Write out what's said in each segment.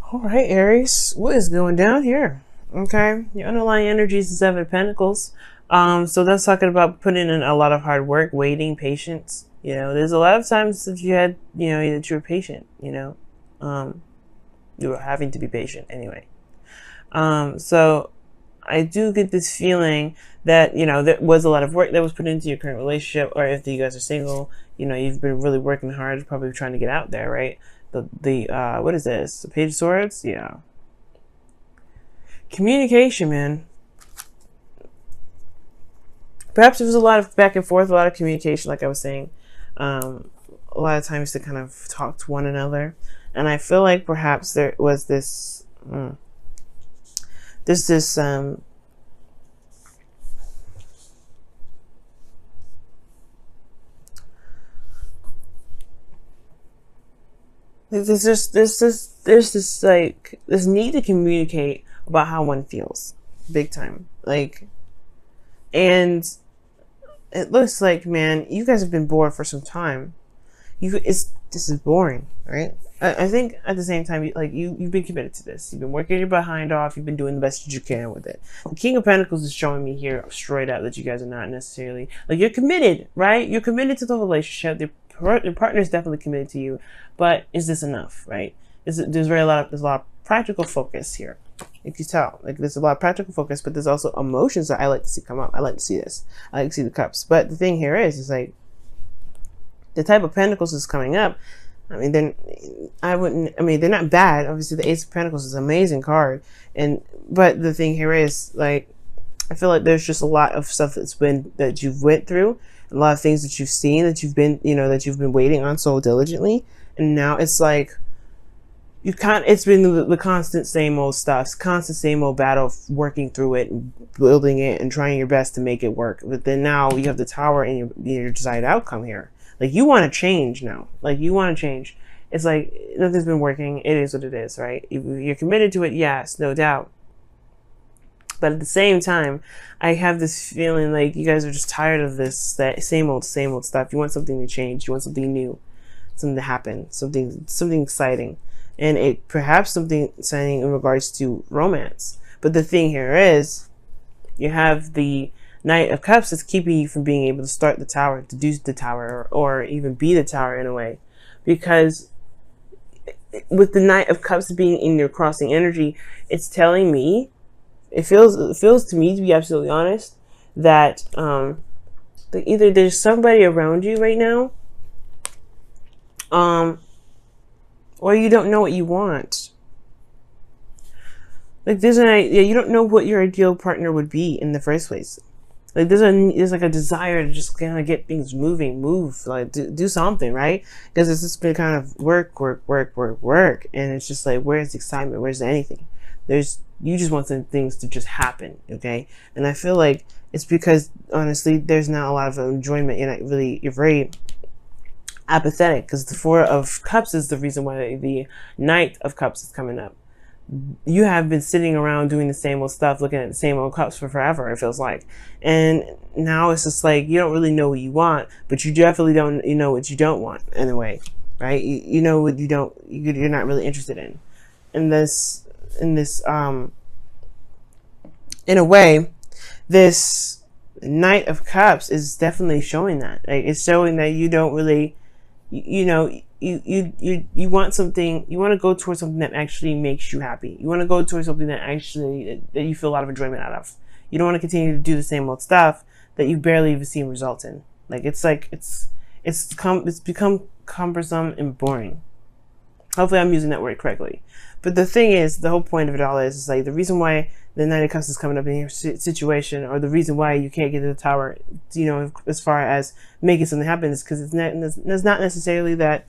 All right, Aries, what is going down here? Okay, your underlying energy is the Seven of Pentacles. So that's talking about putting in a lot of hard work, waiting, patience. There's a lot of times that you had, that you were patient. You were having to be patient anyway. So I do get this feeling that there was a lot of work that was put into your current relationship, or if you guys are single, you've been really working hard, probably trying to get out there, right? The what is this? The Page of Swords? Yeah. Communication, man. Perhaps there was a lot of back and forth, a lot of communication, like I was saying. A lot of times to kind of talk to one another. And I feel like perhaps there was this there's this there's this like this need to communicate about how one feels, big time. Like, and it looks like, man, you guys have been bored for some time. This is boring, right? I think at the same time, you've been committed to this. You've been working your behind off. You've been doing the best that you can with it. The King of Pentacles is showing me here straight up that you guys are not necessarily like you're committed, right? You're committed to the relationship. Your partner is definitely committed to you, but is this enough, right? There's a lot of practical focus here. You can tell, like there's a lot of practical focus, but there's also emotions that I like to see come up. I like to see this. I like to see the cups. But the thing here is like the type of Pentacles is coming up. I mean, they're not bad. Obviously, the Ace of Pentacles is an amazing card, but the thing here is like, I feel like there's just a lot of stuff that you've went through, a lot of things that you've seen, that you've been waiting on so diligently, and now it's like it's been the constant same old stuff, constant same old battle of working through it and building it and trying your best to make it work. But then now you have the Tower and your desired outcome here. Like, you want to change now. Like, you want to change. It's like nothing's been working. It is what it is, right? You're committed to it, yes, no doubt. But at the same time, I have this feeling like you guys are just tired of that same old stuff. You want something to change. You want something new, something to happen, something exciting, and perhaps something exciting in regards to romance. But the thing here is, you have the Knight of Cups is keeping you from being able to start the tower, to do the tower, or even be the tower in a way. Because with the Knight of Cups being in your crossing energy, it's telling me, it feels to me, to be absolutely honest, that either there's somebody around you right now, or you don't know what you want. Like, you don't know what your ideal partner would be in the first place. Like, there's like a desire to just kind of get things move, like do something, right? Because it's just been kind of work, and it's just like, where's the excitement? Where's anything? You just want some things to just happen, okay? And I feel like it's because, honestly, there's not a lot of enjoyment. You're very apathetic, because the Four of Cups is the reason why the Knight of Cups is coming up. You have been sitting around doing the same old stuff, looking at the same old cups for forever, it feels like. And now it's just like, you don't really know what you want, but you definitely don't, know what you don't want in a way, right? You know what you're not really interested in. In a way, this Knight of Cups is definitely showing that. Like, it's showing that you don't really, you want something, you want to go towards something that actually makes you happy. You want to go towards something that you feel a lot of enjoyment out of. You don't want to continue to do the same old stuff that you barely even see results in. Like, it's become cumbersome and boring. Hopefully I'm using that word correctly. But the thing is, the whole point of it all is like, the reason why the Knight of Cups is coming up in your situation, or the reason why you can't get to the tower, as far as making something happen, is because it's not necessarily that,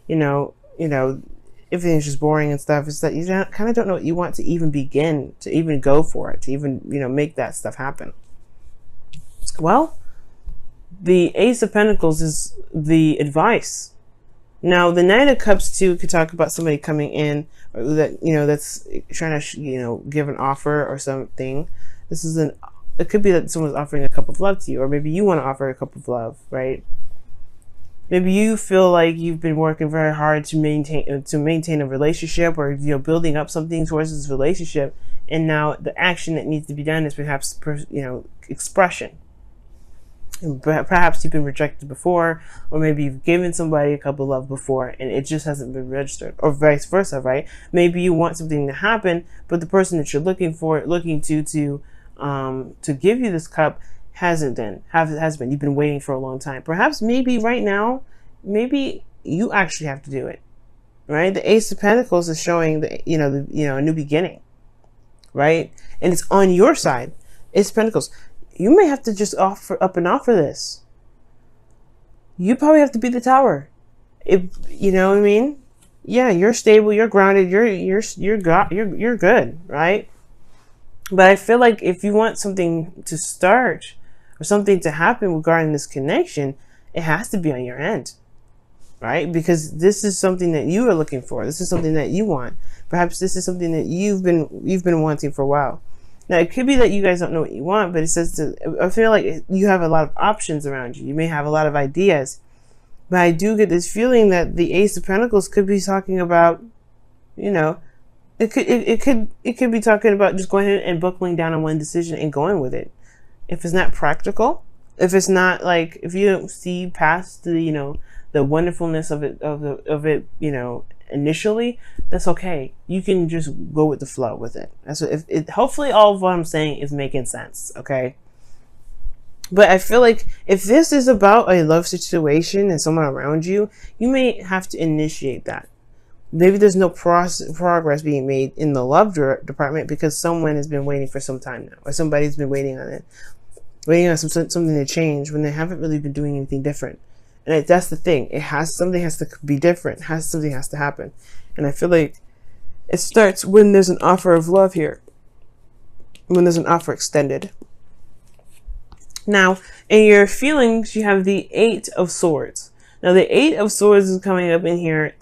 everything's just boring and stuff. It's that you kind of don't know what you want to even begin, to even go for it, to even, make that stuff happen. Well, the Ace of Pentacles is the advice. Now, the Knight of Cups too could talk about somebody coming in, or that, that's trying to, give an offer or something. It could be that someone's offering a cup of love to you, or maybe you want to offer a cup of love, right? Maybe you feel like you've been working very hard to maintain a relationship, or building up something towards this relationship, and now the action that needs to be done is perhaps expression. And perhaps you've been rejected before, or maybe you've given somebody a cup of love before and it just hasn't been registered, or vice versa, right? Maybe you want something to happen, but the person that you're looking to give you this cup hasn't been. You've been waiting for a long time. Perhaps maybe right now, maybe you actually have to do it, right? The Ace of Pentacles is showing a new beginning, right? And it's on your side. Ace of Pentacles. You may have to just offer this. You probably have to be the tower. If you know what I mean? Yeah, you're stable, you're grounded, you're good, right? But I feel like if you want something to start or something to happen regarding this connection, it has to be on your end, right? Because this is something that you are looking for. This is something that you want. Perhaps this is something that you've been wanting for a while. Now, it could be that you guys don't know what you want, but I feel like you have a lot of options around you. You may have a lot of ideas, but I do get this feeling that the Ace of Pentacles could be talking about, it could be talking about just going ahead and buckling down on one decision and going with it. If it's not practical, if it's not like, if you don't see past the wonderfulness of it, initially, that's okay. You can just go with the flow with it. That's what, hopefully all of what I'm saying is making sense, okay? But I feel like if this is about a love situation and someone around you, you may have to initiate that. Maybe there's no progress being made in the love department because someone has been waiting for some time now, or somebody's been waiting on something to change when they haven't really been doing anything different. And that's the thing. Something has to be different. Something has to happen. And I feel like it starts when there's an offer of love here. When there's an offer extended. Now, in your feelings, you have the 8 of Swords. Now, the 8 of Swords is coming up in here.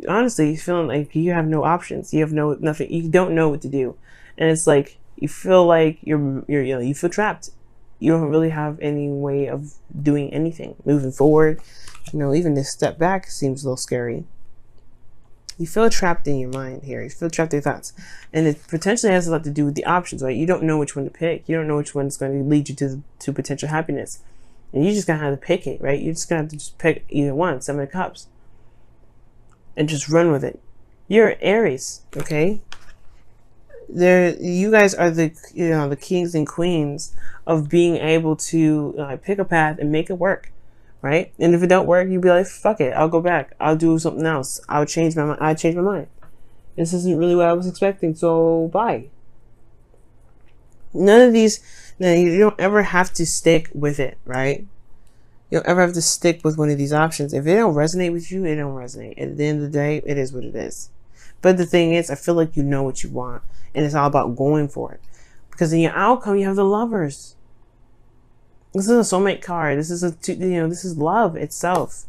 Honestly, you're feeling like you have no options. You have nothing. You don't know what to do. And it's like, you feel like you feel trapped. You don't really have any way of doing anything. Moving forward, even this step back seems a little scary. You feel trapped in your mind here. You feel trapped in your thoughts. And it potentially has a lot to do with the options, right? You don't know which one to pick. You don't know which one is going to lead you to potential happiness. And you just going to have to pick it, right? You're just going to have to just pick either one, 7 of Cups. And just run with it. You're Aries, okay? You guys are the kings and queens of being able to pick a path and make it work, right? And if it don't work, you'd be like, fuck it, I'll go back, I'll do something else, I'll change my mind. I change my mind. This isn't really what I was expecting, so bye. None of these. Now, you don't ever have to stick with it, right? You don't ever have to stick with one of these options. If it don't resonate with you, it don't resonate. At the end of the day, it is what it is. But the thing is, I feel like you know what you want, and it's all about going for it. Because in your outcome, you have the Lovers. This is a soulmate card. This is love itself.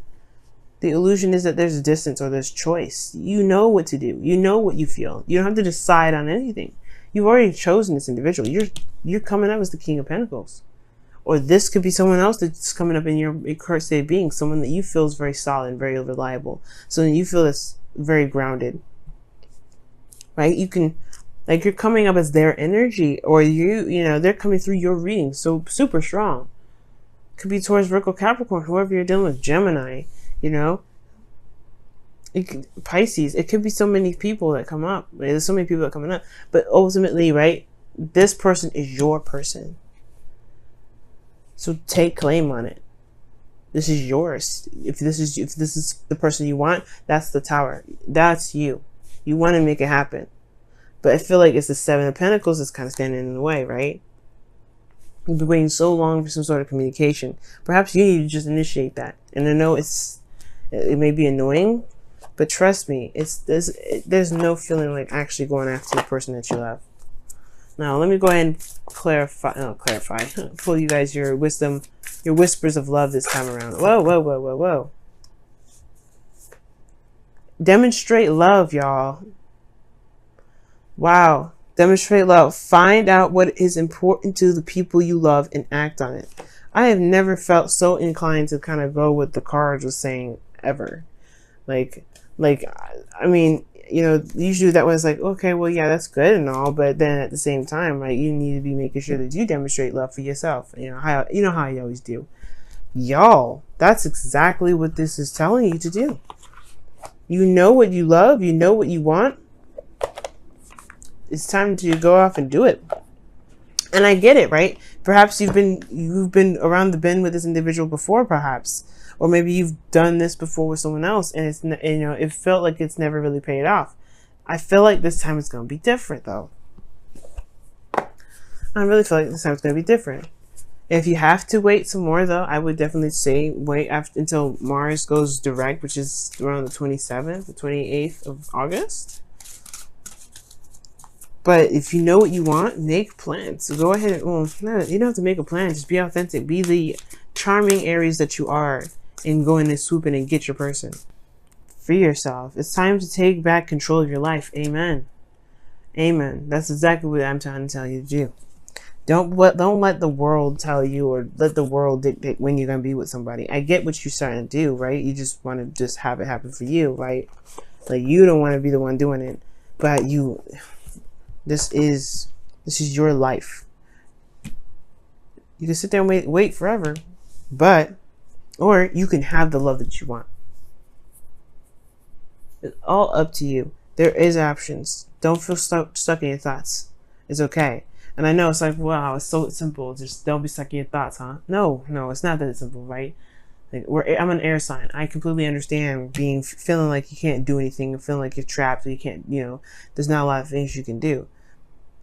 The illusion is that there's distance or there's choice. You know what to do. You know what you feel. You don't have to decide on anything. You've already chosen this individual. You're coming up as the King of Pentacles. Or this could be someone else that's coming up in your current state of being. Someone that you feel is very solid and very reliable. Someone you feel is very grounded. Right? You can, like, you're coming up as their energy, or they're coming through your reading so super strong. Could be towards Virgo, Capricorn, whoever you're dealing with, Gemini, Pisces. It could be so many people that come up. There's so many people that are coming up, but ultimately, right, this person is your person. So take claim on it. This is yours. If this is the person you want, that's the Tower. That's you. You want to make it happen. But I feel like it's the 7 of Pentacles that's kind of standing in the way, right? You've been waiting so long for some sort of communication. Perhaps you need to just initiate that. And I know it may be annoying, but trust me, there's no feeling like actually going after the person that you love. Now, let me go ahead and clarify, pull you guys your wisdom, your whispers of love this time around. Whoa. Demonstrate love, y'all. Wow. Demonstrate love. Find out what is important to the people you love and act on it. I have never felt so inclined to kind of go with the cards was saying ever. Like, like, I mean, usually that was like, okay, well, yeah, that's good and all, but then at the same time, right, you need to be making sure that you demonstrate love for yourself. How you always do. Y'all, that's exactly what this is telling you to do. You know what you love, you know what you want. It's time to go off and do it. And I get it, right? Perhaps you've been around the bend with this individual before, perhaps, or maybe you've done this before with someone else, and it felt like it's never really paid off. I feel like this time it's gonna be different, though. I really feel like this time it's gonna be different. If you have to wait some more, though, I would definitely say wait until Mars goes direct, which is around the 27th, the 28th of August. But if you know what you want, make plans. So go ahead and, you don't have to make a plan. Just be authentic. Be the charming Aries that you are and go in and swoop in and get your person. Free yourself. It's time to take back control of your life. Amen. Amen. That's exactly what I'm trying to tell you to do. Don't let the world tell you or let the world dictate when you're going to be with somebody. I get what you're starting to do, right? You just want to just have it happen for you, right? Like, you don't want to be the one doing it, but this is your life. You can sit there and wait forever, or you can have the love that you want. It's all up to you. There is options. Don't feel stuck in your thoughts. It's okay. And I know it's like, wow, it's so simple. Just don't be stuck in your thoughts, huh? No, it's not that simple, right? Like, I'm an air sign. I completely understand feeling like you can't do anything, feeling like you're trapped, you can't, there's not a lot of things you can do.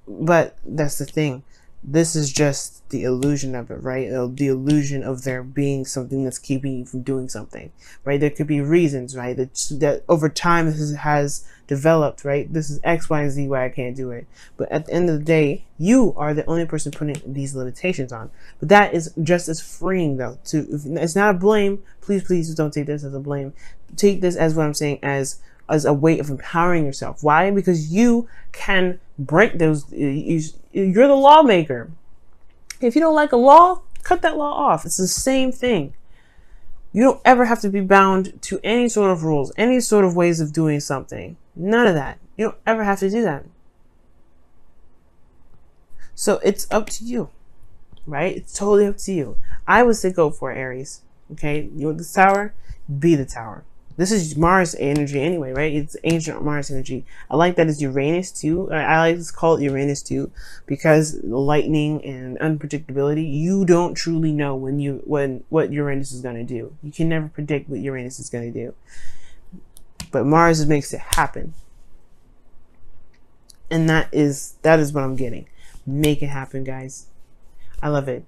But that's the thing. This is just the illusion of it, right? The illusion of there being something that's keeping you from doing something, right? There could be reasons, right? That over time has developed, right? This is X, Y, and Z why I can't do it. But at the end of the day, you are the only person putting these limitations on. But that is just as freeing, though. It's not a blame. Please don't take this as a blame. Take this as what I'm saying as a way of empowering yourself. Why? Because you can break those. You're the lawmaker. If you don't like a law, cut that law off. It's the same thing. You don't ever have to be bound to any sort of rules, any sort of ways of doing something. None of that. You don't ever have to do that. So it's up to you, right? It's totally up to you. I would say go for it, Aries. Okay? You want the tower? Be the tower. This is Mars energy anyway, right? It's ancient Mars energy. I like that it's Uranus too. I like to call it Uranus too, because lightning and unpredictability, you don't truly know what Uranus is going to do. You can never predict what Uranus is going to do. But Mars makes it happen. And that is what I'm getting. Make it happen, guys. I love it.